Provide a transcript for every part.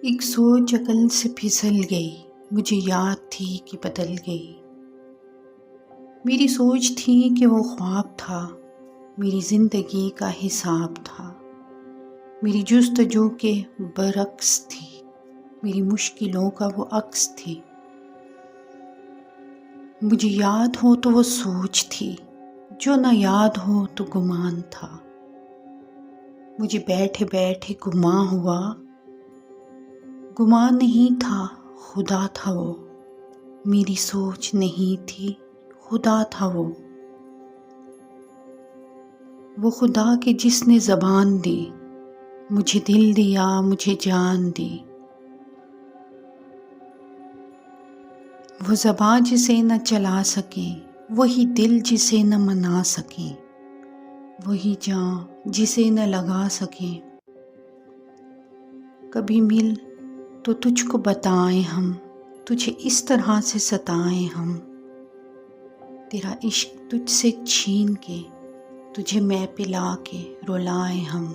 ایک سوچ عقل سے پھسل گئی، مجھے یاد تھی کہ بدل گئی۔ میری سوچ تھی کہ وہ خواب تھا، میری زندگی کا حساب تھا، میری جستجو کے برعکس تھی، میری مشکلوں کا وہ عکس تھی۔ مجھے یاد ہو تو وہ سوچ تھی، جو نہ یاد ہو تو گمان تھا۔ مجھے بیٹھے بیٹھے گماں ہوا، گمان نہیں تھا خدا تھا وہ، میری سوچ نہیں تھی خدا تھا وہ خدا کہ جس نے زبان دی، مجھے دل دیا، مجھے جان دی۔ وہ زبان جسے نہ چلا سکے، وہی دل جسے نہ منا سکے، وہی جاں جسے نہ لگا سکے۔ کبھی مل تو تجھ کو بتائیں ہم، تجھے اس طرح سے ستائیں ہم، تیرا عشق تجھ سے چھین کے، تجھے میں پلا کے رلائیں ہم۔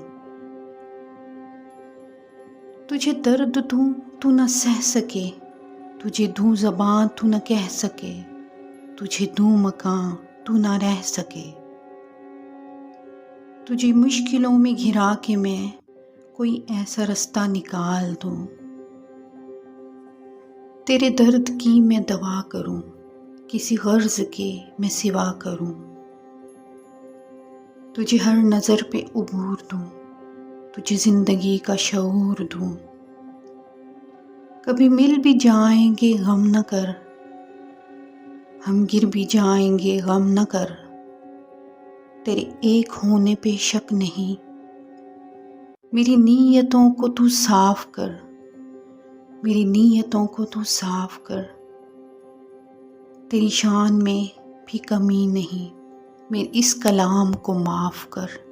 تجھے درد دوں تو نہ سہ سکے، تجھے دوں زبان تو نہ کہہ سکے، تجھے دوں مکان تو نہ رہ سکے۔ تجھے مشکلوں میں گھرا کے میں کوئی ایسا رستہ نکال دوں، تیرے درد کی میں دوا کروں، کسی غرض کے میں سوا کروں۔ تجھے ہر نظر پہ عبور دوں، تجھے زندگی کا شعور دوں۔ کبھی مل بھی جائیں گے غم نہ کر، ہم گر بھی جائیں گے غم نہ کر، تیرے ایک ہونے پہ شک نہیں، میری نیتوں کو تو صاف کر، میری نیتوں کو تو صاف کر۔ تیری شان میں بھی کمی نہیں، میرے اس کلام کو معاف کر۔